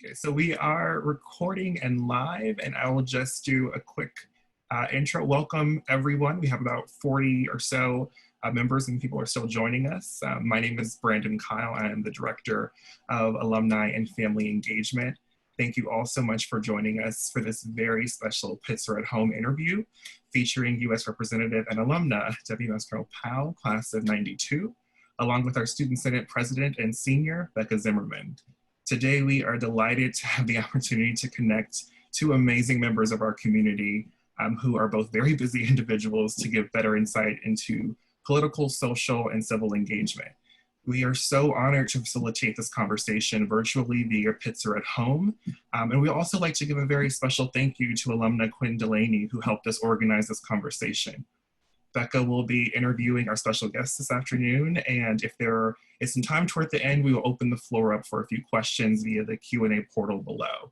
Okay, so we are recording and live, and I will just do a quick intro. Welcome, everyone. We have about 40 or so members and people are still joining us. My name is Brandon Kyle. I am the Director of Alumni and Family Engagement. Thank you all so much for joining us for this very special Pitzer at Home interview featuring U.S. Representative and alumna Debbie Mucarsel-Powell, class of '92, along with our Student Senate President and Senior, Becca Zimmerman. Today, we are delighted to have the opportunity to connect two amazing members of our community who are both very busy individuals to give better insight into political, social, and civil engagement. We are so honored to facilitate this conversation virtually via Pitzer at Home. And we also like to give a very special thank you to alumna Quinn Delaney, who helped us organize this conversation. Becca will be interviewing our special guest this afternoon, and if there is some time toward the end, we will open the floor up for a few questions via the Q&A portal below.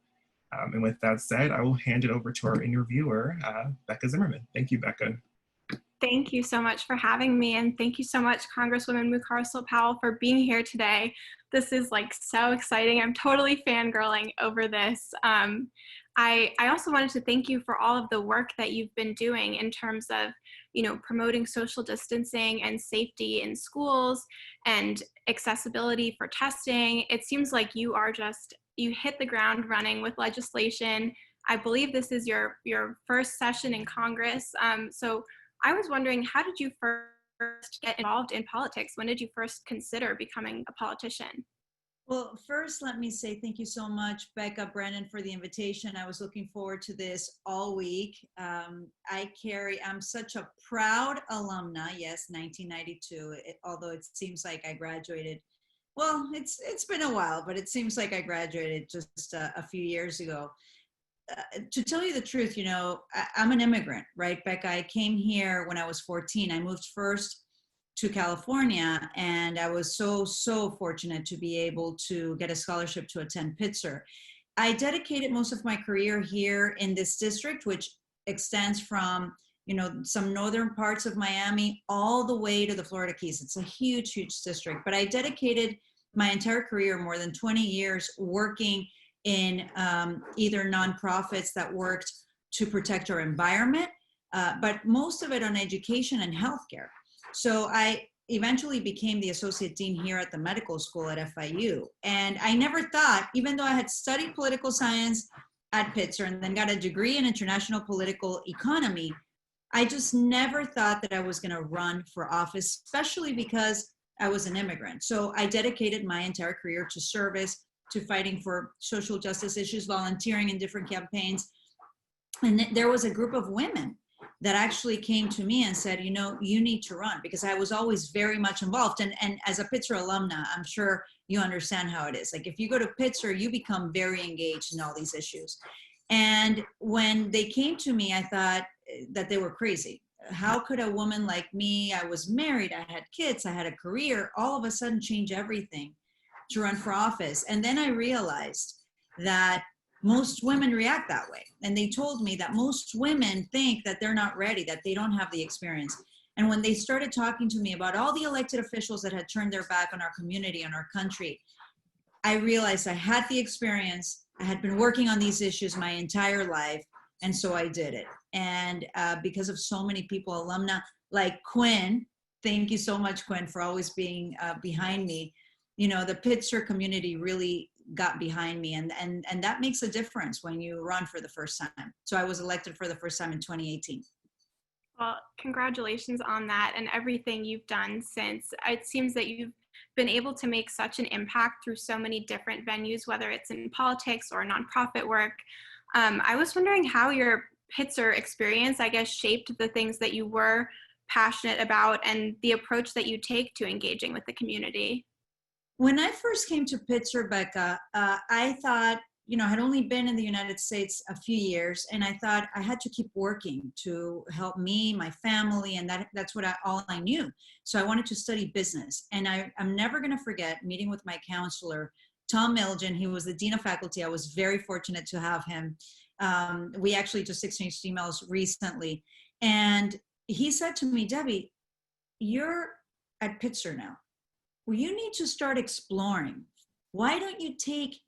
And with that said, I will hand it over to our interviewer, Becca Zimmerman. Thank you, Becca. Thank you so much for having me, and thank you so much, Congresswoman Mucarsel-Powell, for being here today. This is like so exciting. I'm totally fangirling over this. I also wanted to thank you for all of the work that you've been doing in terms of, promoting social distancing and safety in schools and accessibility for testing. It seems like you hit the ground running with legislation. I believe this is your first session in Congress. So I was wondering, how did you first get involved in politics? When did you first consider becoming a politician? Well, first, let me say thank you so much, Becca, Brandon, for the invitation. I was looking forward to this all week. I'm such a proud alumna. Yes, 1992, although it seems like I graduated. Well, it's been a while, but it seems like I graduated just a few years ago. To tell you the truth, I'm an immigrant, right, Becca? I came here when I was 14. I moved first to California, and I was so fortunate to be able to get a scholarship to attend Pitzer. I dedicated most of my career here in this district, which extends from some northern parts of Miami all the way to the Florida Keys. It's a huge district, but I dedicated my entire career, more than 20 years, working in either nonprofits that worked to protect our environment, but most of it on education and healthcare. So I eventually became the associate dean here at the medical school at FIU. And I never thought, even though I had studied political science at Pitzer and then got a degree in international political economy, I just never thought that I was going to run for office, especially because I was an immigrant. So I dedicated my entire career to service, to fighting for social justice issues, volunteering in different campaigns. And there was a group of women that actually came to me and said, you need to run, because I was always very much involved. And as a Pitzer alumna, I'm sure you understand how it is. Like, if you go to Pitzer, you become very engaged in all these issues. And when they came to me, I thought that they were crazy. How could a woman like me, I was married, I had kids, I had a career, all of a sudden change everything to run for office? And then I realized that most women react that way. And they told me that most women think that they're not ready, that they don't have the experience. And when they started talking to me about all the elected officials that had turned their back on our community, on our country, I realized I had the experience. I had been working on these issues my entire life. And so I did it. And because of so many people, alumna like Quinn, thank you so much, Quinn, for always being behind me. The Pitzer community really got behind me, and that makes a difference when you run for the first time. So I was elected for the first time in 2018. Well, congratulations on that and everything you've done since. It seems that you've been able to make such an impact through so many different venues, whether it's in politics or nonprofit work. I was wondering how your Pitzer experience, I guess, shaped the things that you were passionate about and the approach that you take to engaging with the community. When I first came to Pitzer, Becca, I thought, I had only been in the United States a few years, and I thought I had to keep working to help me, my family, and that's all I knew. So I wanted to study business. And I'm never going to forget meeting with my counselor, Tom Milgen. He was the dean of faculty. I was very fortunate to have him. We actually just exchanged emails recently. And he said to me, Debbie, you're at Pitzer now. Well, you need to start exploring. Why don't you take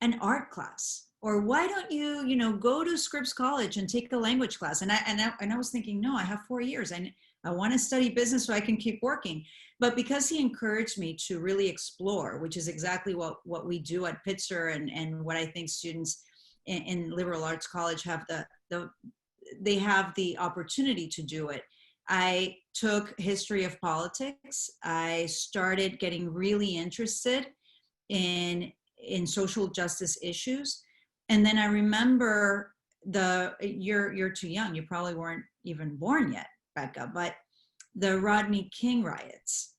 an art class? Or why don't you, go to Scripps College and take a language class? And I was thinking, no, I have 4 years. I want to study business so I can keep working. But because he encouraged me to really explore, which is exactly what we do at Pitzer, and what I think students in liberal arts college have they have the opportunity to do it. I took history of politics. I started getting really interested in social justice issues. And then I remember you're too young. You probably weren't even born yet, Becca, but the Rodney King riots.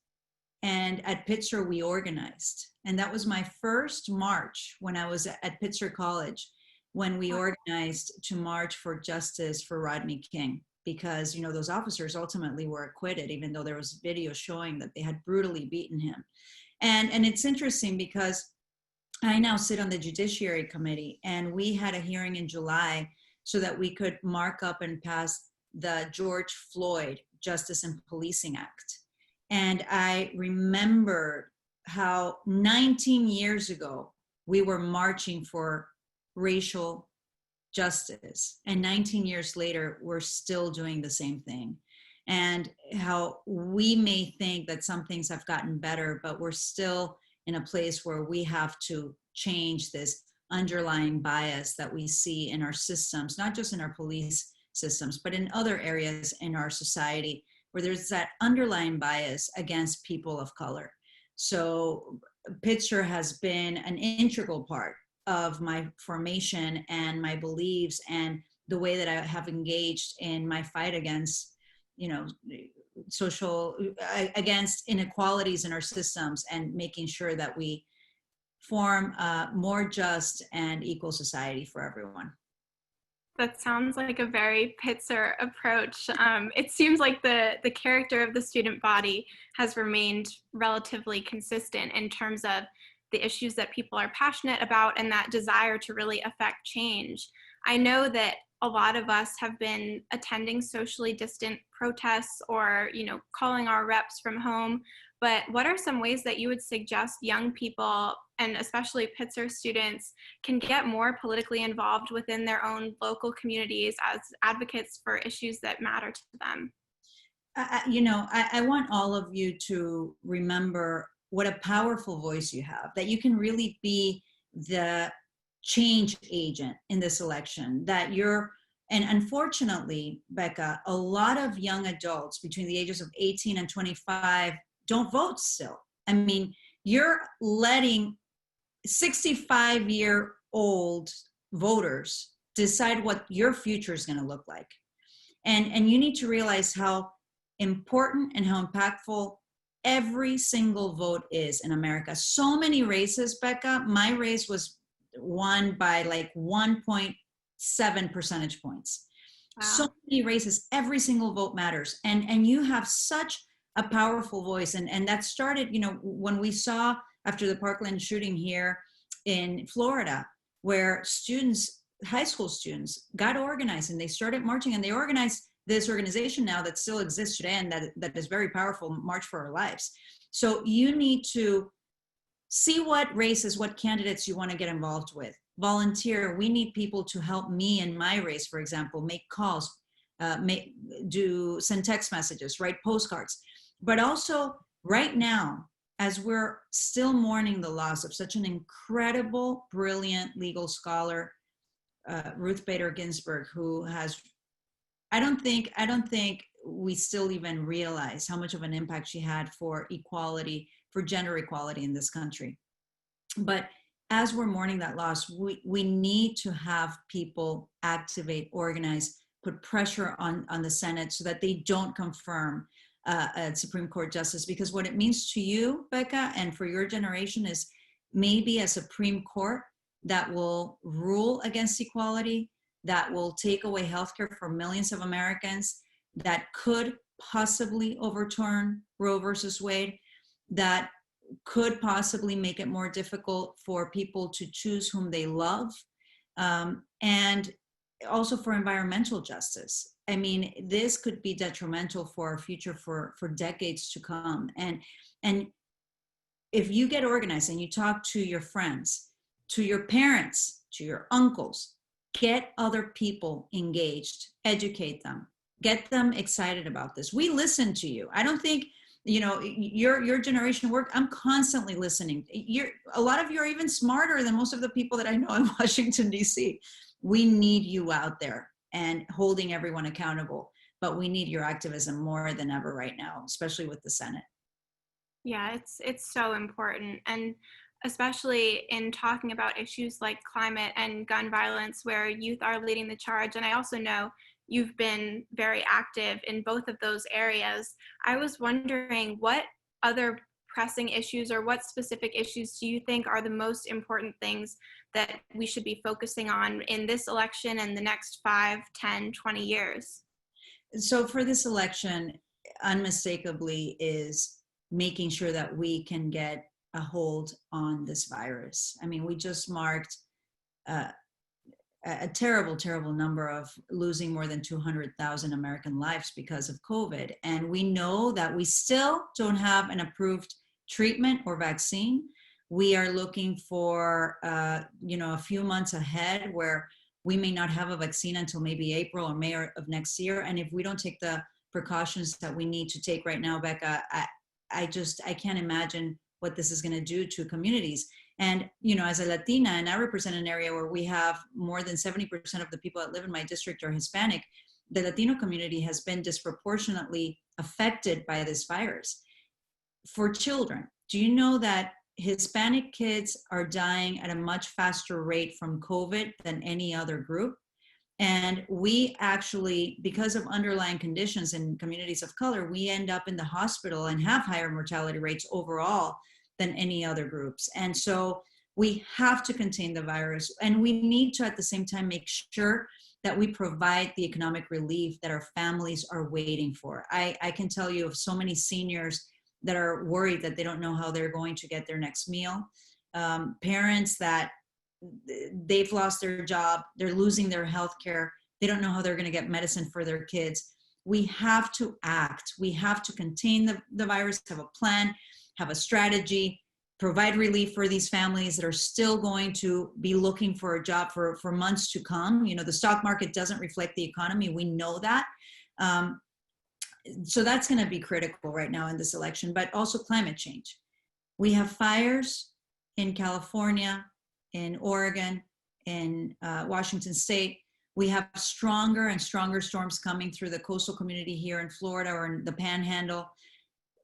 And at Pitzer, we organized. And that was my first march when I was at Pitzer College, when we organized to march for justice for Rodney King. Because, those officers ultimately were acquitted, even though there was video showing that they had brutally beaten him. And it's interesting because I now sit on the Judiciary Committee, and we had a hearing in July so that we could mark up and pass the George Floyd Justice and Policing Act. And I remember how 19 years ago, we were marching for racial justice. And 19 years later, we're still doing the same thing. And how we may think that some things have gotten better, but we're still in a place where we have to change this underlying bias that we see in our systems, not just in our police systems, but in other areas in our society, where there's that underlying bias against people of color. So Pitzer has been an integral part of my formation and my beliefs and the way that I have engaged in my fight against, against inequalities in our systems, and making sure that we form a more just and equal society for everyone. That sounds like a very Pitzer approach. It seems like the character of the student body has remained relatively consistent in terms of the issues that people are passionate about and that desire to really affect change. I know that a lot of us have been attending socially distant protests or, calling our reps from home. But what are some ways that you would suggest young people, and especially Pitzer students, can get more politically involved within their own local communities as advocates for issues that matter to them? I want all of you to remember what a powerful voice you have, that you can really be the change agent in this election, and unfortunately, Becca, a lot of young adults between the ages of 18 and 25 don't vote still. I mean, you're letting 65-year-old voters decide what your future is going to look like. And you need to realize how important and how impactful every single vote is in America. So many races, Becca. My race was won by like 1.7 percentage points. Wow. So many races, every single vote matters. And you have such a powerful voice. And that started, when we saw after the Parkland shooting here in Florida, where students, high school students, got organized and they started marching, and they organized this organization now that still exists today and that is very powerful, March for Our Lives. So you need to see what races, what candidates you want to get involved with. Volunteer. We need people to help me in my race, for example, make calls, send text messages, write postcards. But also right now, as we're still mourning the loss of such an incredible, brilliant legal scholar, Ruth Bader Ginsburg, who has, I don't think we still even realize how much of an impact she had for equality, for gender equality in this country. But as we're mourning that loss, we need to have people activate, organize, put pressure on the Senate so that they don't confirm a Supreme Court justice. Because what it means to you, Becca, and for your generation is maybe a Supreme Court that will rule against equality, that will take away healthcare for millions of Americans, that could possibly overturn Roe versus Wade, that could possibly make it more difficult for people to choose whom they love, and also for environmental justice. I mean, this could be detrimental for our future for decades to come. And if you get organized and you talk to your friends, to your parents, to your uncles. Get other people engaged, educate them, get them excited about this. We listen to you. I don't think, your generation work, I'm constantly listening. A lot of you are even smarter than most of the people that I know in Washington, D.C. We need you out there and holding everyone accountable. But we need your activism more than ever right now, especially with the Senate. Yeah, it's so important. And especially in talking about issues like climate and gun violence, where youth are leading the charge. And I also know you've been very active in both of those areas. I was wondering, what other pressing issues or what specific issues do you think are the most important things that we should be focusing on in this election and the next 5, 10, 20 years? So for this election, unmistakably is making sure that we can get a hold on this virus. I mean, we just marked a terrible, terrible number of losing more than 200,000 American lives because of COVID. And we know that we still don't have an approved treatment or vaccine. We are looking for, a few months ahead where we may not have a vaccine until maybe April or May of next year. And if we don't take the precautions that we need to take right now, Becca, I can't imagine what this is going to do to communities. And, as a Latina, and I represent an area where we have more than 70% of the people that live in my district are Hispanic, the Latino community has been disproportionately affected by this virus. For children, do you know that Hispanic kids are dying at a much faster rate from COVID than any other group? And we actually, because of underlying conditions in communities of color, we end up in the hospital and have higher mortality rates overall than any other groups. And so we have to contain the virus, and we need to at the same time make sure that we provide the economic relief that our families are waiting for. I can tell you of so many seniors that are worried that they don't know how they're going to get their next meal. Parents that they've lost their job, they're losing their health care, they don't know how they're going to get medicine for their kids. We have to act. We have to contain the virus, have a plan, have a strategy, provide relief for these families that are still going to be looking for a job for months to come. The stock market doesn't reflect the economy. We know that. So that's going to be critical right now in this election, but also climate change. We have fires in California, in Oregon, in Washington State. We have stronger and stronger storms coming through the coastal community here in Florida or in the Panhandle.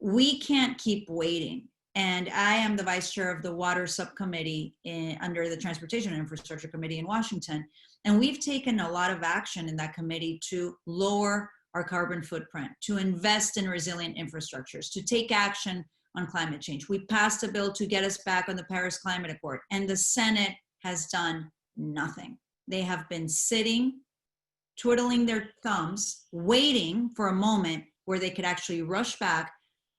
We can't keep waiting. And I am the vice chair of the Water Subcommittee under the Transportation and Infrastructure Committee in Washington. And we've taken a lot of action in that committee to lower our carbon footprint, to invest in resilient infrastructures, to take action on climate change. We passed a bill to get us back on the Paris Climate Accord, and the Senate has done nothing. They have been sitting, twiddling their thumbs, waiting for a moment where they could actually rush back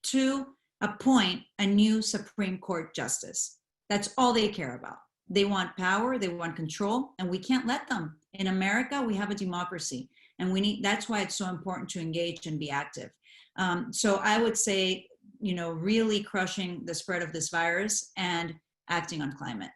to appoint a new Supreme Court justice. That's all they care about. They want power, they want control, and we can't let them. In America, we have a democracy, and that's why it's so important to engage and be active. So I would say, really crushing the spread of this virus and acting on climate.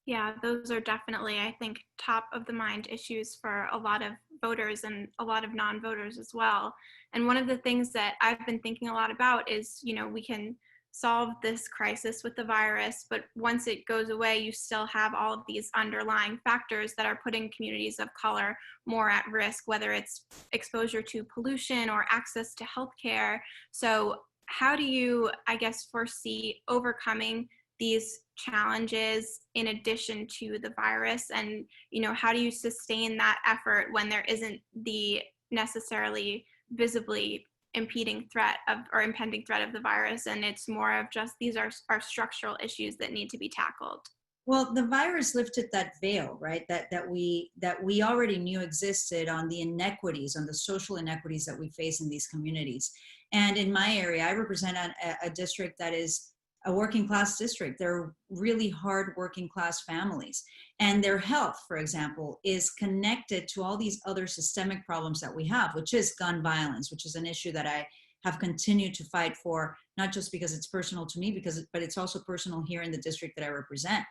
Yeah, those are definitely, I think, top of the mind issues for a lot of voters and a lot of non-voters as well. And one of the things that I've been thinking a lot about is, we can solve this crisis with the virus, but once it goes away, you still have all of these underlying factors that are putting communities of color more at risk, whether it's exposure to pollution or access to healthcare. So how do you, foresee overcoming these challenges in addition to the virus? And, how do you sustain that effort when there isn't the necessarily visibly impending threat of the virus, and it's more of just these are structural issues that need to be tackled? Well, the virus lifted that veil, right? That we already knew existed on the inequities, on the social inequities that we face in these communities. And in my area, I represent a district that is a working class district. They're really hard working class families, and their health, for example, is connected to all these other systemic problems that we have, which is gun violence, which is an issue that have continued to fight for, not just because it's personal to me, but it's also personal here in the district that I represent.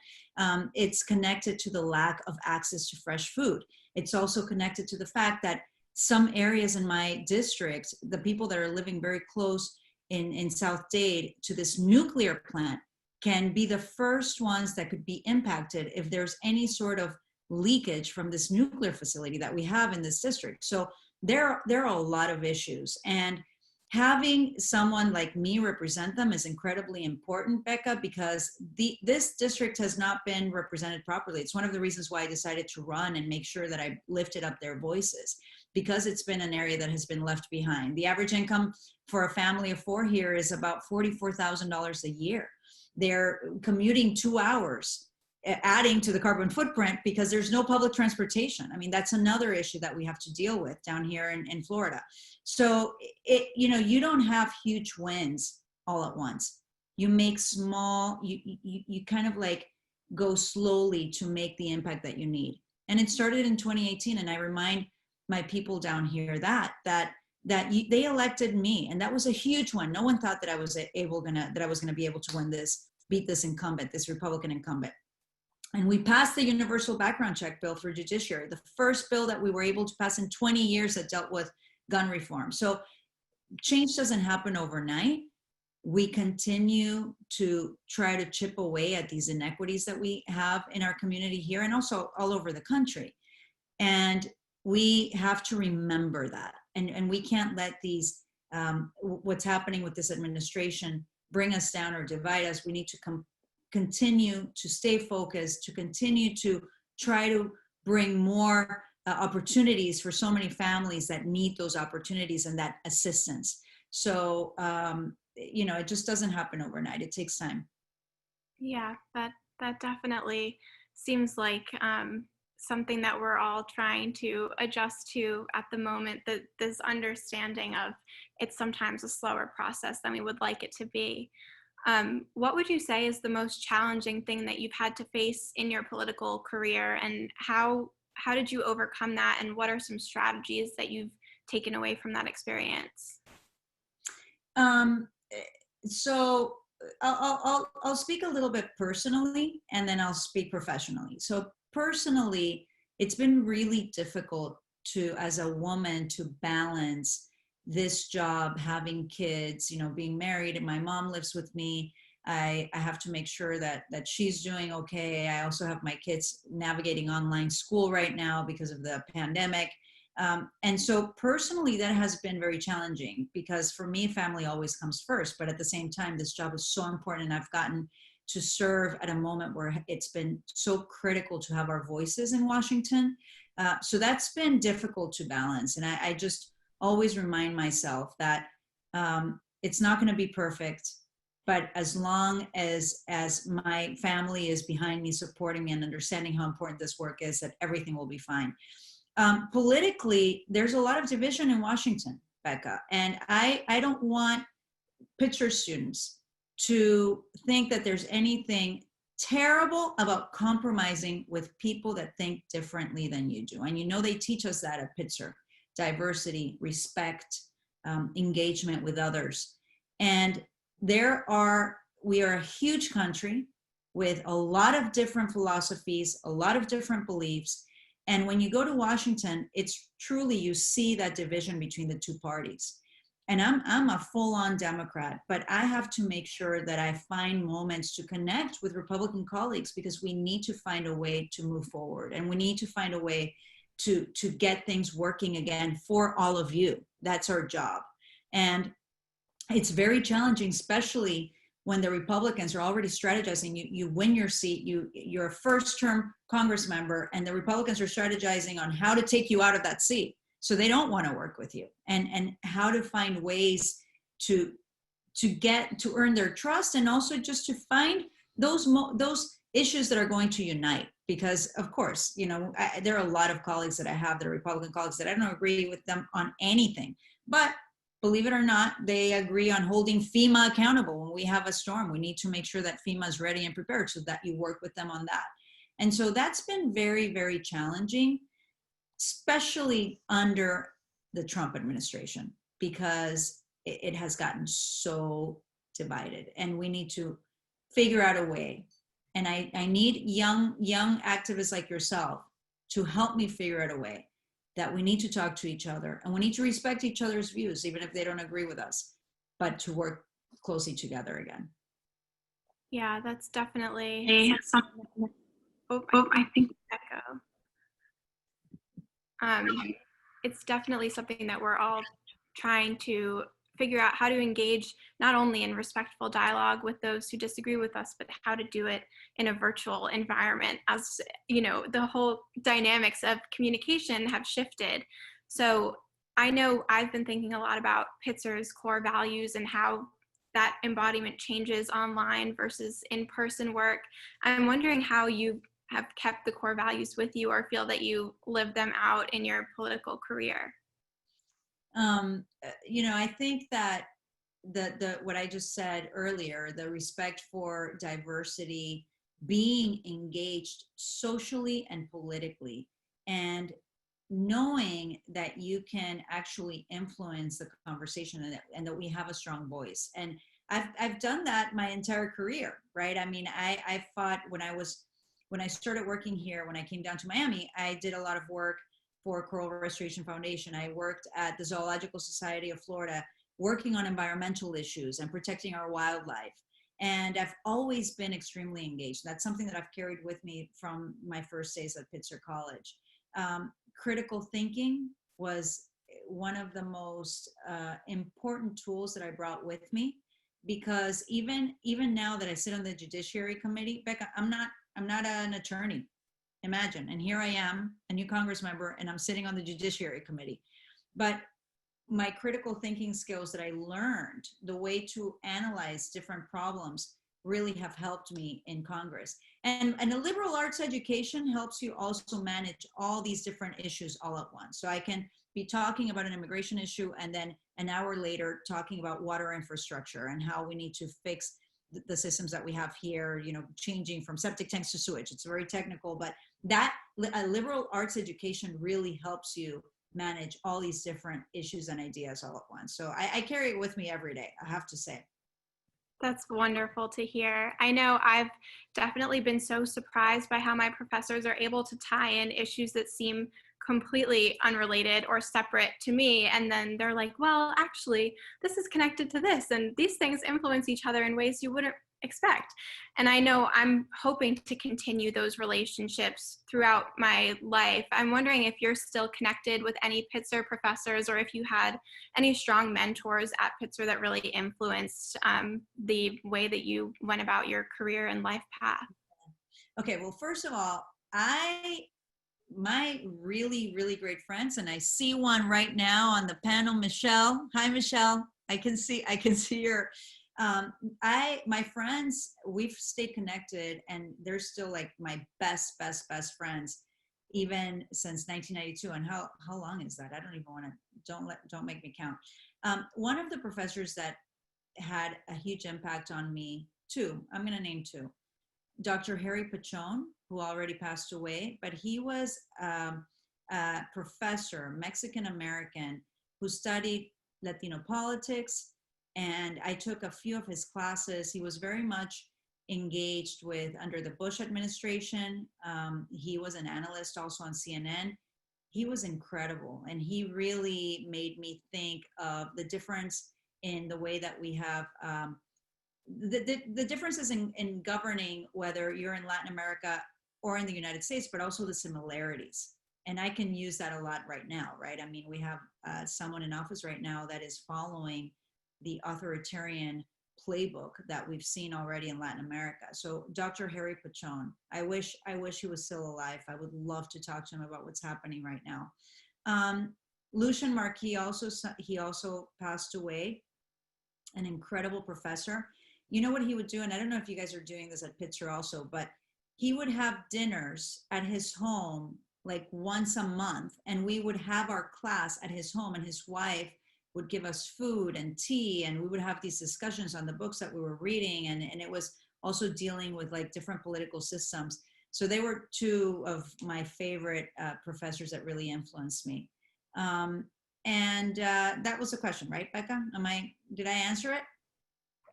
It's connected to the lack of access to fresh food. It's also connected to the fact that some areas in my district, the people that are living very close in South Dade to this nuclear plant can be the first ones that could be impacted if there's any sort of leakage from this nuclear facility that we have in this district. So there are a lot of issues, and having someone like me represent them is incredibly important, Becca, because this district has not been represented properly. It's one of the reasons why I decided to run and make sure that I lifted up their voices, because it's been an area that has been left behind. The average income for a family of 4 here is about $44,000 a year. They're commuting 2 hours, adding to the carbon footprint because there's no public transportation. I mean, that's another issue that we have to deal with down here in Florida. So, you don't have huge wins all at once. You make small, you kind of like go slowly to make the impact that you need. And it started in 2018. And I remind my people down here that they elected me, and that was a huge one. No one thought that I was gonna be able to beat this incumbent, this Republican incumbent. And we passed the universal background check bill for judiciary, the first bill that we were able to pass in 20 years that dealt with gun reform. So change doesn't happen overnight. We continue to try to chip away at these inequities that we have in our community here and also all over the country. And we have to remember that. And we can't let these, what's happening with this administration bring us down or divide us. We need to continue to stay focused, to continue to try to bring more opportunities for so many families that need those opportunities and that assistance. So, it just doesn't happen overnight. It takes time. Yeah, that definitely seems like something that we're all trying to adjust to at the moment, that this understanding of it's sometimes a slower process than we would like it to be. What would you say is the most challenging thing that you've had to face in your political career, and how did you overcome that, and what are some strategies that you've taken away from that experience? So I'll speak a little bit personally, and then I'll speak professionally. So personally, it's been really difficult as a woman, to balance this job, having kids, being married, and my mom lives with me. I have to make sure that she's doing okay. I also have my kids navigating online school right now because of the pandemic. And so personally, that has been very challenging, because for me, family always comes first. But at the same time, this job is so important, and I've gotten to serve at a moment where it's been so critical to have our voices in Washington. So that's been difficult to balance. And I just always remind myself that it's not going to be perfect, but as long as my family is behind me, supporting me, and understanding how important this work is, that everything will be fine. Politically, there's a lot of division in Washington, Becca, and I don't want Pitzer students to think that there's anything terrible about compromising with people that think differently than you do. And they teach us that at Pitzer: diversity, respect, engagement with others. And we are a huge country with a lot of different philosophies, a lot of different beliefs. And when you go to Washington, it's truly, you see that division between the two parties. And I'm a full-on Democrat, but I have to make sure that I find moments to connect with Republican colleagues, because we need to find a way to move forward, and we need to find a way to get things working again for all of you. That's our job. And it's very challenging, especially when the Republicans are already strategizing. You win your seat, you're a first-term Congress member, and the Republicans are strategizing on how to take you out of that seat. So they don't want to work with you, and how to find ways to earn their trust, and also just to find those issues that are going to unite. Because of course, there are a lot of colleagues that I have that are Republican colleagues that I don't agree with them on anything, but believe it or not, they agree on holding FEMA accountable. When we have a storm, we need to make sure that FEMA is ready and prepared, so that you work with them on that. And so that's been very, very challenging, especially under the Trump administration, because it has gotten so divided, and we need to figure out a way. And I need young activists like yourself to help me figure out a way that we need to talk to each other, and we need to respect each other's views, even if they don't agree with us, but to work closely together again. Yeah, that's definitely something. I think echo. It's definitely something that we're all trying to figure out how to engage, not only in respectful dialogue with those who disagree with us, but how to do it in a virtual environment. As you know, the whole dynamics of communication have shifted. So I know I've been thinking a lot about Pitzer's core values and how that embodiment changes online versus in-person work. I'm wondering how you have kept the core values with you, or feel that you live them out in your political career. I think that the what I just said earlier, the respect for diversity, being engaged socially and politically, and knowing that you can actually influence the conversation, and that we have a strong voice. And I've done that my entire career, right? I mean, I fought when I started working here, when I came down to Miami, I did a lot of work for Coral Restoration Foundation. I worked at the Zoological Society of Florida, working on environmental issues and protecting our wildlife. And I've always been extremely engaged. That's something that I've carried with me from my first days at Pitzer College. Critical thinking was one of the most important tools that I brought with me, because even now that I sit on the Judiciary Committee, Becca, I'm not an attorney. Imagine, and here I am, a new Congress member, and I'm sitting on the Judiciary Committee. But my critical thinking skills that I learned, the way to analyze different problems, really have helped me in Congress. And a liberal arts education helps you also manage all these different issues all at once. So I can be talking about an immigration issue, and then an hour later talking about water infrastructure and how we need to fix the systems that we have here, changing from septic tanks to sewage. It's very technical, but that a liberal arts education really helps you manage all these different issues and ideas all at once. So I carry it with me every day, I have to say. That's wonderful to hear. I know I've definitely been so surprised by how my professors are able to tie in issues that seem completely unrelated or separate to me. And then they're like, well, actually, this is connected to this, and these things influence each other in ways you wouldn't expect. And I know I'm hoping to continue those relationships throughout my life. I'm wondering if you're still connected with any Pitzer professors, or if you had any strong mentors at Pitzer that really influenced the way that you went about your career and life path. Okay, well, first of all, my really, really great friends, and I see one right now on the panel, Michelle. Hi, Michelle. I can see your, my friends, we've stayed connected, and they're still like my best friends, even since 1992. And how long is that? I don't even want to, don't make me count. One of the professors that had a huge impact on me, I'm going to name two. Dr. Harry Pachon, who already passed away, but he was a professor, Mexican-American, who studied Latino politics, and I took a few of his classes. He was very much engaged with under the Bush administration. He was an analyst also on CNN. He was incredible, and he really made me think of the difference in the way that we have the differences in governing, whether you're in Latin America or in the United States, but also the similarities. And I can use that a lot right now, right? I mean, we have someone in office right now that is following the authoritarian playbook that we've seen already in Latin America. So Dr. Harry Pachon, I wish he was still alive. I would love to talk to him about what's happening right now. Lucian Marquis also passed away, an incredible professor. You know what he would do, and I don't know if you guys are doing this at Pitzer also, but he would have dinners at his home like once a month, and we would have our class at his home, and his wife would give us food and tea, and we would have these discussions on the books that we were reading, and it was also dealing with like different political systems. So they were two of my favorite professors that really influenced me. And that was the question, right, Becca? Did I answer it?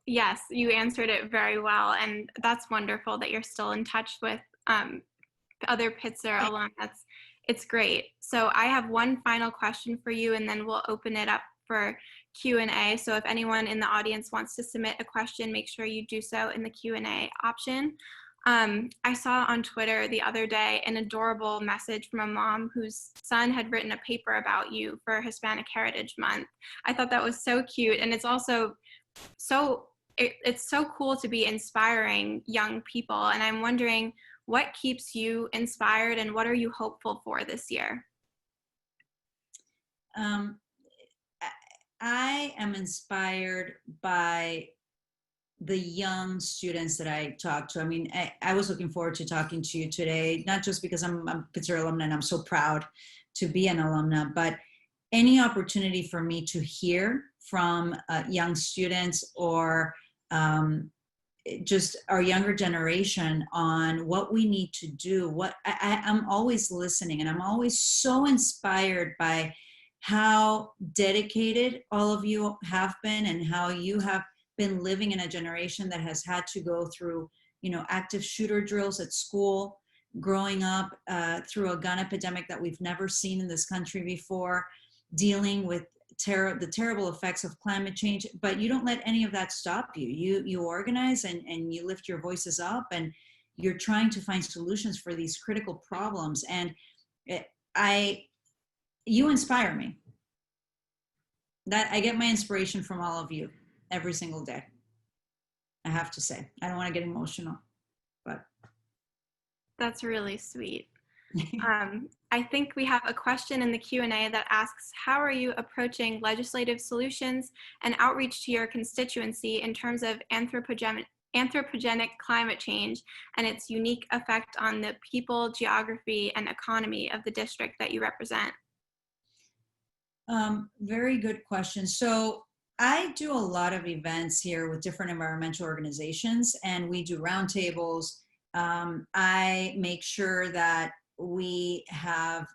Yes, you answered it very well. And that's wonderful that you're still in touch with other Pitzer alum. It's great. So I have one final question for you, and then we'll open it up for Q&A. So if anyone in the audience wants to submit a question, make sure you do so in the Q&A option. I saw on Twitter the other day an adorable message from a mom whose son had written a paper about you for Hispanic Heritage Month. I thought that was so cute, and it's also it's so cool to be inspiring young people. And I'm wondering, what keeps you inspired, and what are you hopeful for this year? I am inspired by the young students that I talk to. I mean, I was looking forward to talking to you today, not just because I'm a Pitzer alumna and I'm so proud to be an alumna, but any opportunity for me to hear from young students or just our younger generation on what we need to do. I'm always listening, and I'm always so inspired by how dedicated all of you have been, and how you have been living in a generation that has had to go through, active shooter drills at school, growing up through a gun epidemic that we've never seen in this country before, dealing with the terrible effects of climate change. But you don't let any of that stop you. You organize and you lift your voices up, and you're trying to find solutions for these critical problems. And you inspire me. That I get my inspiration from all of you every single day. I have to say, I don't want to get emotional, but that's really sweet. I think we have a question in the Q&A that asks, how are you approaching legislative solutions and outreach to your constituency in terms of anthropogenic climate change and its unique effect on the people, geography, and economy of the district that you represent? Very good question. So I do a lot of events here with different environmental organizations, and we do roundtables. I make sure that we have,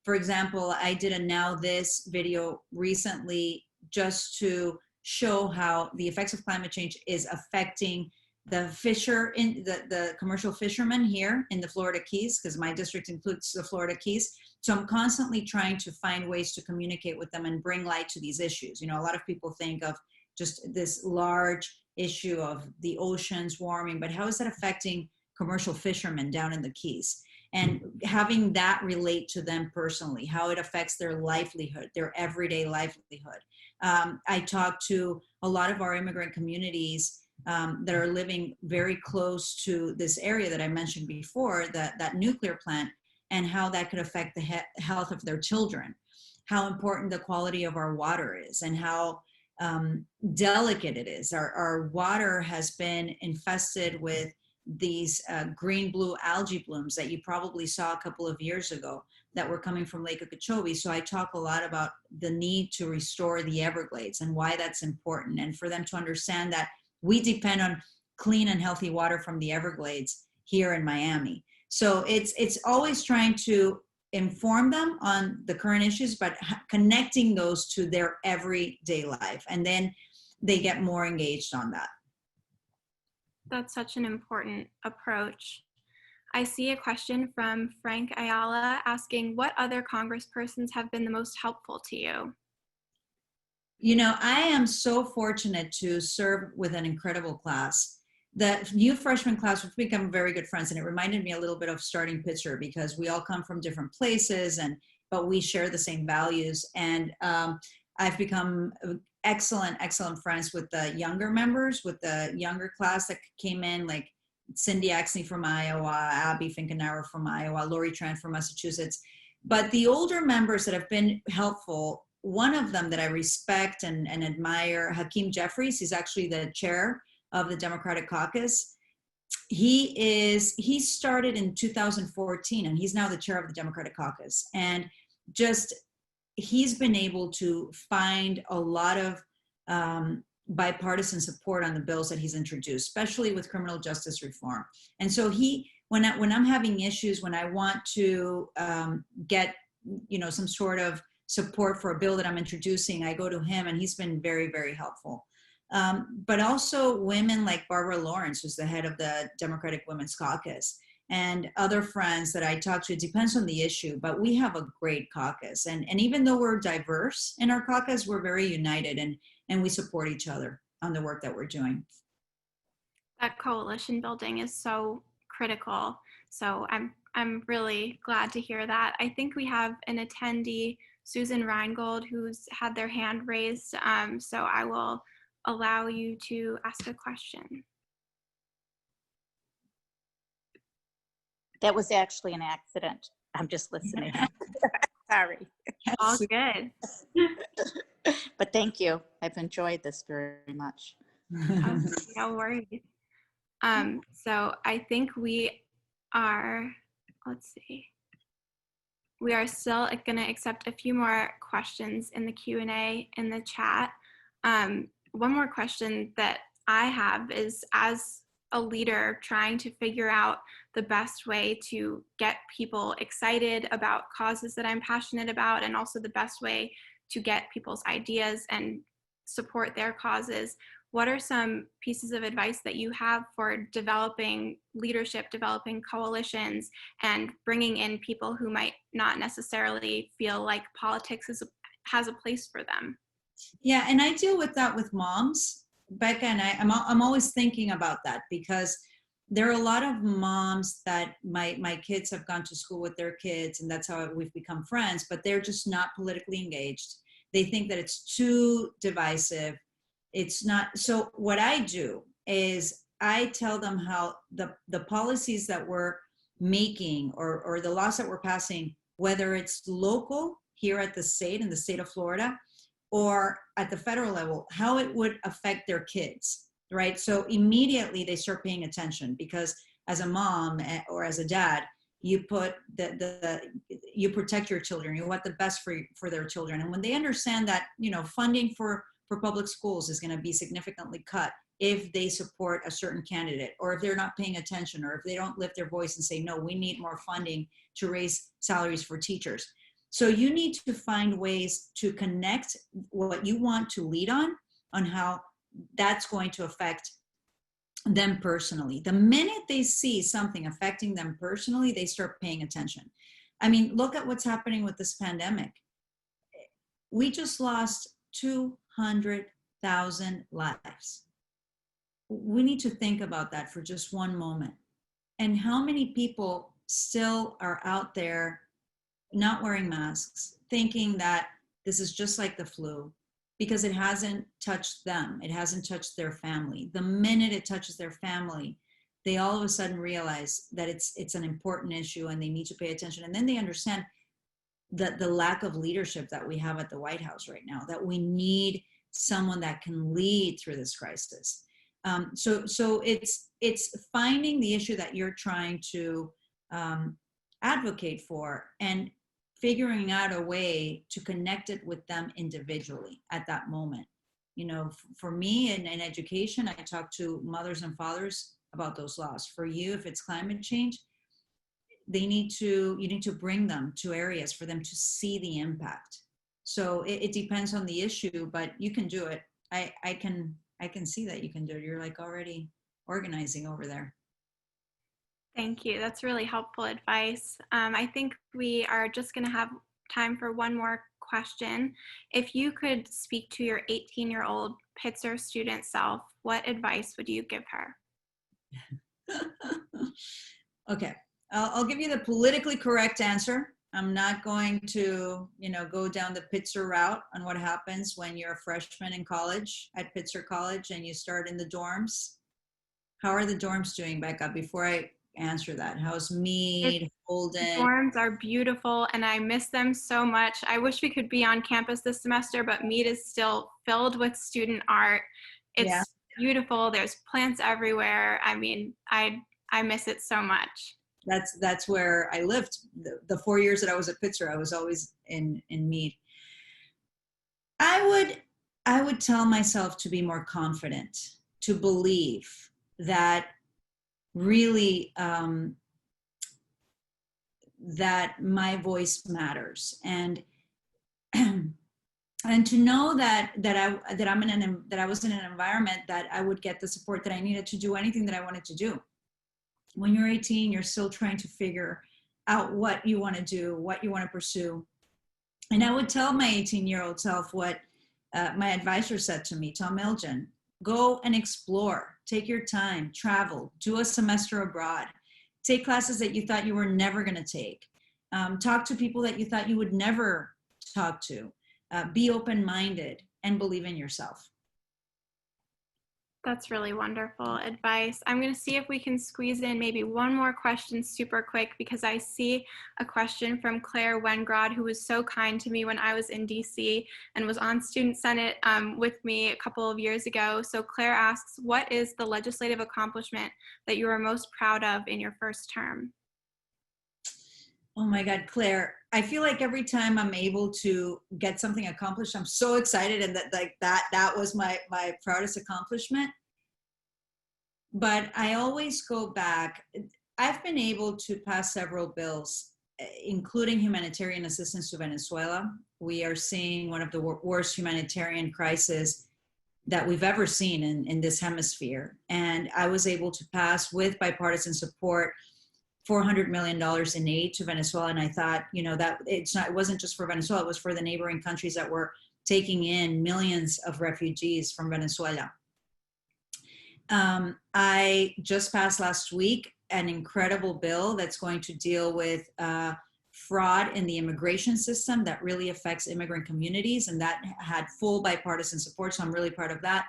for example, I did a Now This video recently just to show how the effects of climate change is affecting the commercial fishermen here in the Florida Keys, because my district includes the Florida Keys. So I'm constantly trying to find ways to communicate with them and bring light to these issues. A lot of people think of just this large issue of the oceans warming, but how is that affecting commercial fishermen down in the Keys? And having that relate to them personally, how it affects their livelihood, their everyday livelihood. I talk to a lot of our immigrant communities that are living very close to this area that I mentioned before, that nuclear plant, and how that could affect the health of their children, how important the quality of our water is, and how delicate it is. Our water has been infested with these green-blue algae blooms that you probably saw a couple of years ago that were coming from Lake Okeechobee. So I talk a lot about the need to restore the Everglades and why that's important, and for them to understand that we depend on clean and healthy water from the Everglades here in Miami. So it's always trying to inform them on the current issues, but connecting those to their everyday life. And then they get more engaged on that. That's such an important approach. I see a question from Frank Ayala asking, what other congresspersons have been the most helpful to you? I am so fortunate to serve with an incredible class. The new freshman class, we've become very good friends, and it reminded me a little bit of starting Pitzer, because we all come from different places, but we share the same values. And I've become excellent friends with the younger members, with the younger class that came in, like Cindy Axney from Iowa, Abby Finkenauer from Iowa, Lori Tran from Massachusetts. But the older members that have been helpful, one of them that I respect and admire, Hakeem Jeffries, he's actually the chair of the Democratic Caucus. He started in 2014, and he's now the chair of the Democratic Caucus. And just, he's been able to find a lot of bipartisan support on the bills that he's introduced, especially with criminal justice reform. And so when I'm having issues, when I want to get some sort of support for a bill that I'm introducing, I go to him, and he's been very, very helpful. But also women like Barbara Lawrence, who's the head of the Democratic Women's Caucus, and other friends that I talk to. It depends on the issue, but we have a great caucus. And even though we're diverse in our caucus, we're very united, and we support each other on the work that we're doing. That coalition building is so critical. So I'm really glad to hear that. I think we have an attendee, Susan Reingold, who's had their hand raised. So I will allow you to ask a question. That was actually an accident. I'm just listening. Sorry. All good. But thank you. I've enjoyed this very much. No worries. So I think we are, let's see. We are still going to accept a few more questions in the Q&A in the chat. One more question that I have is, as a leader trying to figure out the best way to get people excited about causes that I'm passionate about, and also the best way to get people's ideas and support their causes, what are some pieces of advice that you have for developing leadership, developing coalitions, and bringing in people who might not necessarily feel like politics has a place for them? Yeah, and I deal with that with moms, Becca, and I'm always thinking about that, because there are a lot of moms that my kids have gone to school with their kids, and that's how we've become friends, but they're just not politically engaged. They think that it's too divisive. It's not. So what I do is I tell them how the policies that we're making, or the laws that we're passing, whether it's local here at the state, in the state of Florida, or at the federal level, how it would affect their kids, right? So immediately they start paying attention, because as a mom or as a dad, you put you protect your children, you want the best for their children. And when they understand that, funding for public schools is going to be significantly cut if they support a certain candidate, or if they're not paying attention, or if they don't lift their voice and say, no, we need more funding to raise salaries for teachers. So you need to find ways to connect what you want to lead on how that's going to affect them personally. The minute they see something affecting them personally, they start paying attention. I mean, look at what's happening with this pandemic. We just lost 200,000 lives. We need to think about that for just one moment. And how many people still are out there not wearing masks, thinking that this is just like the flu, because it hasn't touched them. It hasn't touched their family. The minute it touches their family, they all of a sudden realize that it's an important issue, and they need to pay attention. And then they understand that the lack of leadership that we have at the White House right now, that we need someone that can lead through this crisis. So it's finding the issue that you're trying to advocate for, and figuring out a way to connect it with them individually at that moment. For me in education, I talk to mothers and fathers about those laws. For you, if it's climate change, you need to bring them to areas for them to see the impact. So it depends on the issue, but you can do it. I can see that you can do it. You're like already organizing over there. Thank you. That's really helpful advice. I think we are just going to have time for one more question. If you could speak to your 18-year-old Pitzer student self, what advice would you give her? Okay, I'll give you the politically correct answer. I'm not going to, go down the Pitzer route on what happens when you're a freshman in college at Pitzer College and you start in the dorms. How are the dorms doing, Becca? Before I answer that, how's Mead, Holden? Dorms are beautiful, and I miss them so much. I wish we could be on campus this semester, but Mead is still filled with student art. It's beautiful. There's plants everywhere. I mean, I miss it so much. That's where I lived. The 4 years that I was at Pitzer, I was always in Mead. I would tell myself to be more confident, to believe that really that my voice matters. And and to know that I was in an environment that I would get the support that I needed to do anything that I wanted to do. When you're 18, you're still trying to figure out what you want to do, what you want to pursue. And I would tell my 18-year-old self what my advisor said to me, Tom Milgen: go and explore, take your time, travel, do a semester abroad, take classes that you thought you were never going to take, talk to people that you thought you would never talk to, be open-minded, and believe in yourself. That's really wonderful advice. I'm going to see if we can squeeze in maybe one more question super quick, because I see a question from Claire Wengrod, who was so kind to me when I was in DC and was on Student Senate with me a couple of years ago. So Claire asks, what is the legislative accomplishment that you are most proud of in your first term? Oh my God, Claire, I feel like every time I'm able to get something accomplished, I'm so excited, and that was my proudest accomplishment. But I always go back. I've been able to pass several bills, including humanitarian assistance to Venezuela. We are seeing one of the worst humanitarian crises that we've ever seen in this hemisphere. And I was able to pass, with bipartisan support, $400 million in aid to Venezuela. And I thought, that it wasn't just for Venezuela, it was for the neighboring countries that were taking in millions of refugees from Venezuela. I just passed last week an incredible bill that's going to deal with fraud in the immigration system that really affects immigrant communities, and that had full bipartisan support, so I'm really proud of that.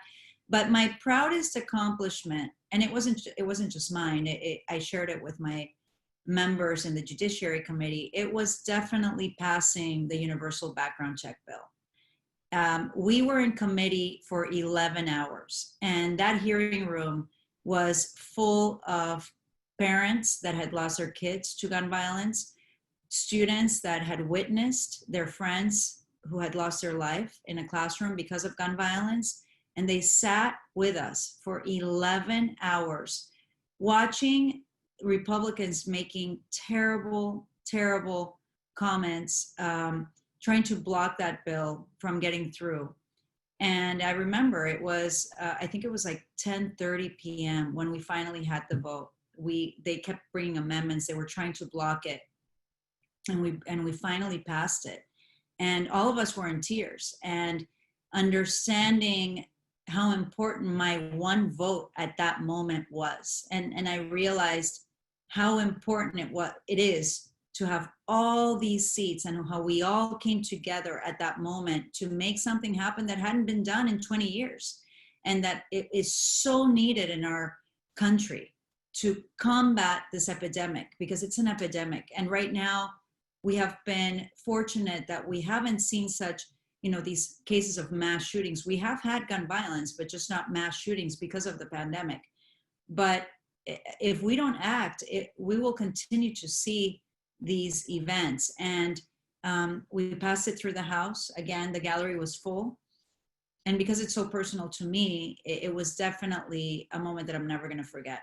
But my proudest accomplishment, and it wasn't just mine, I shared it with my members in the Judiciary Committee, it was definitely passing the universal background check bill. We were in committee for 11 hours, and that hearing room was full of parents that had lost their kids to gun violence, students that had witnessed their friends who had lost their life in a classroom because of gun violence, and they sat with us for 11 hours watching Republicans making terrible, terrible comments, trying to block that bill from getting through. And I remember it was, I think it was like 10:30 p.m. when we finally had the vote. They kept bringing amendments. They were trying to block it. And we finally passed it. And all of us were in tears. And understanding how important my one vote at that moment was. And I realized how important it is to have all these seats, and how we all came together at that moment to make something happen that hadn't been done in 20 years. And that it is so needed in our country to combat this epidemic, because it's an epidemic. And right now, we have been fortunate that we haven't seen such, these cases of mass shootings. We have had gun violence, but just not mass shootings because of the pandemic. But if we don't act, we will continue to see these events. And we passed it through the House. Again, the gallery was full. And because it's so personal to me, it was definitely a moment that I'm never going to forget.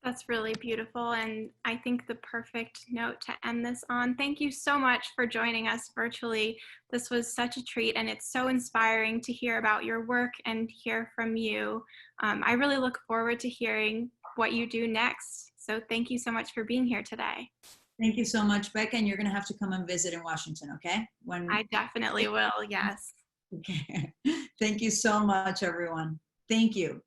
That's really beautiful, and I think the perfect note to end this on. Thank you so much for joining us virtually. This was such a treat, and it's so inspiring to hear about your work and hear from you. I really look forward to hearing what you do next. So thank you so much for being here today. Thank you so much, Becca, and you're going to have to come and visit in Washington, okay? I definitely will, yes. Okay. Thank you so much, everyone. Thank you.